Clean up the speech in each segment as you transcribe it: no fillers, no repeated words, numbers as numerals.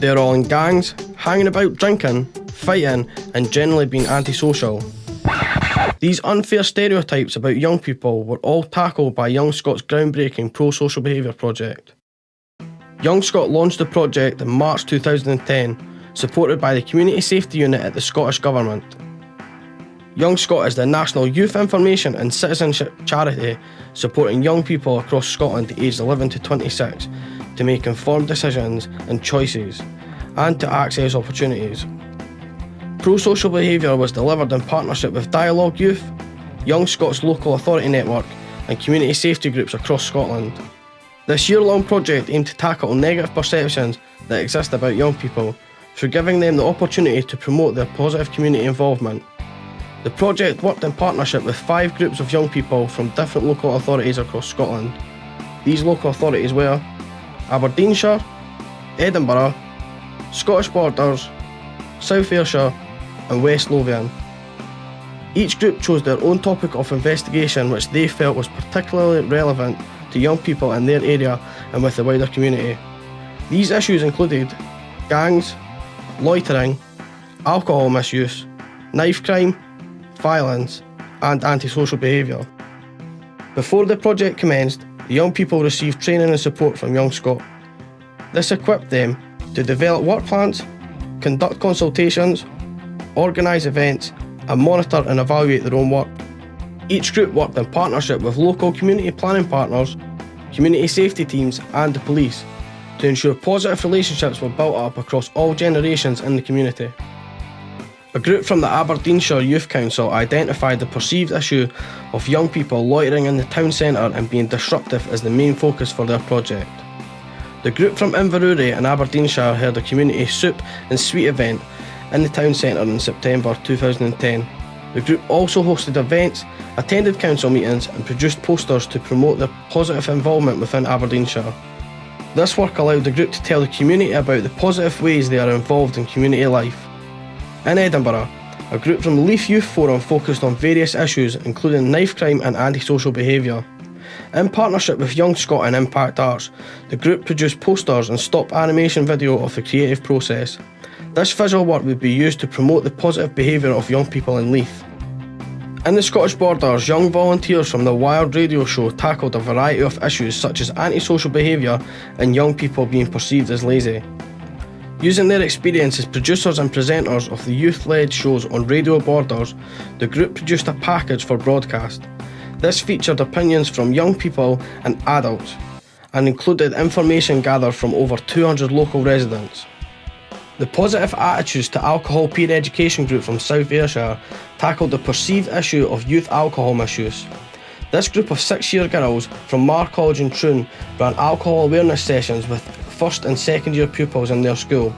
They are all in gangs, hanging about drinking, fighting and generally being antisocial. These unfair stereotypes about young people were all tackled by Young Scot's groundbreaking pro-social behaviour project. Young Scot launched the project in March 2010, supported by the Community Safety Unit at the Scottish Government. Young Scot is the national youth information and citizenship charity supporting young people across Scotland aged 11 to 26 to make informed decisions and choices and to access opportunities. Pro-social behaviour was delivered in partnership with Dialogue Youth, Young Scot's local authority network and community safety groups across Scotland. This year-long project aimed to tackle negative perceptions that exist about young people through giving them the opportunity to promote their positive community involvement. The project worked in partnership with 5 groups of young people from different local authorities across Scotland. These local authorities were Aberdeenshire, Edinburgh, Scottish Borders, South Ayrshire and West Lothian. Each group chose their own topic of investigation which they felt was particularly relevant to young people in their area and with the wider community. These issues included gangs, loitering, alcohol misuse, knife crime, violence and antisocial behaviour. Before the project commenced, the young people received training and support from Young Scot. This equipped them to develop work plans, conduct consultations, organise events and monitor and evaluate their own work. Each group worked in partnership with local community planning partners, community safety teams and the police to ensure positive relationships were built up across all generations in the community. A group from the Aberdeenshire Youth Council identified the perceived issue of young people loitering in the town centre and being disruptive as the main focus for their project. The group from Inverurie in Aberdeenshire held a community soup and sweet event in the town centre in September 2010. The group also hosted events, attended council meetings and produced posters to promote their positive involvement within Aberdeenshire. This work allowed the group to tell the community about the positive ways they are involved in community life. In Edinburgh, a group from Leaf Youth Forum focused on various issues including knife crime and antisocial behaviour. In partnership with Young Scot and Impact Arts, the group produced posters and stop animation video of the creative process. This visual work would be used to promote the positive behaviour of young people in Leith. In the Scottish Borders, young volunteers from the Wired radio show tackled a variety of issues such as antisocial behaviour and young people being perceived as lazy. Using their experience as producers and presenters of the youth-led shows on Radio Borders, the group produced a package for broadcast. This featured opinions from young people and adults and included information gathered from over 200 local residents. The Positive Attitudes to Alcohol Peer Education group from South Ayrshire tackled the perceived issue of youth alcohol misuse. This group of 6-year girls from Mar College in Troon ran alcohol awareness sessions with first and second year pupils in their school.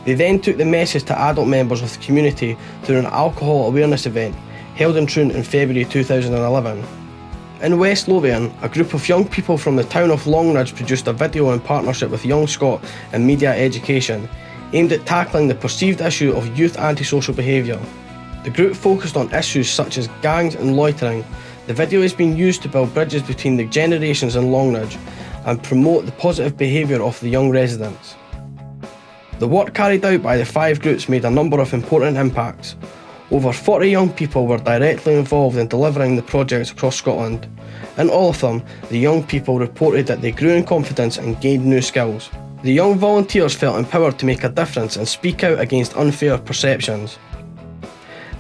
They then took the message to adult members of the community through an alcohol awareness event held in Troon in February 2011. In West Lothian, a group of young people from the town of Longridge produced a video in partnership with Young Scot and Media Education, aimed at tackling the perceived issue of youth antisocial behaviour. The group focused on issues such as gangs and loitering. The video is being used to build bridges between the generations in Longridge and promote the positive behaviour of the young residents. The work carried out by the 5 groups made a number of important impacts. Over 40 young people were directly involved in delivering the projects across Scotland. In all of them, the young people reported that they grew in confidence and gained new skills. The young volunteers felt empowered to make a difference and speak out against unfair perceptions.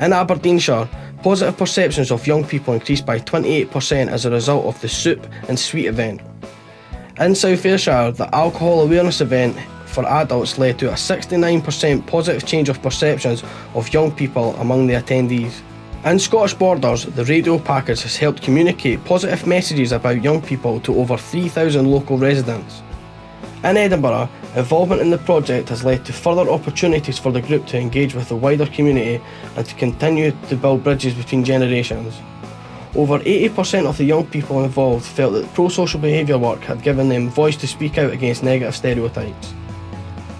In Aberdeenshire, positive perceptions of young people increased by 28% as a result of the soup and sweet event. In South Ayrshire, the alcohol awareness event for adults led to a 69% positive change of perceptions of young people among the attendees. In Scottish Borders, the radio package has helped communicate positive messages about young people to over 3,000 local residents. In Edinburgh, involvement in the project has led to further opportunities for the group to engage with the wider community and to continue to build bridges between generations. Over 80% of the young people involved felt that pro-social behaviour work had given them voice to speak out against negative stereotypes.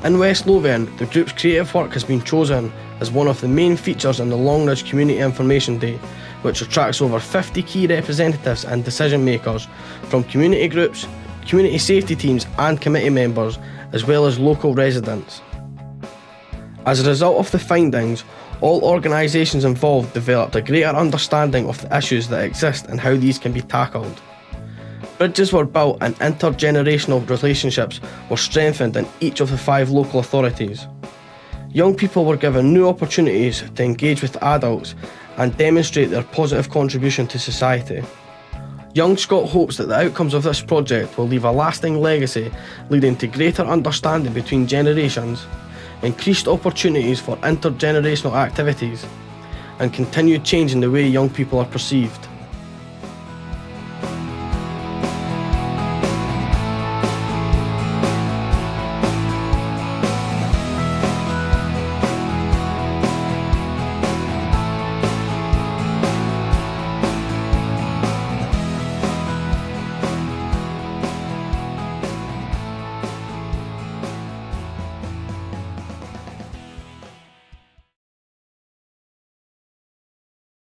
In West Lothian, the group's creative work has been chosen as one of the main features in the Longridge Community Information Day, which attracts over 50 key representatives and decision makers from community groups, community safety teams and committee members, as well as local residents. As a result of the findings, all organisations involved developed a greater understanding of the issues that exist and how these can be tackled. Bridges were built and intergenerational relationships were strengthened in each of the 5 local authorities. Young people were given new opportunities to engage with adults and demonstrate their positive contribution to society. Young Scot hopes that the outcomes of this project will leave a lasting legacy, leading to greater understanding between generations, increased opportunities for intergenerational activities, and continued change in the way young people are perceived.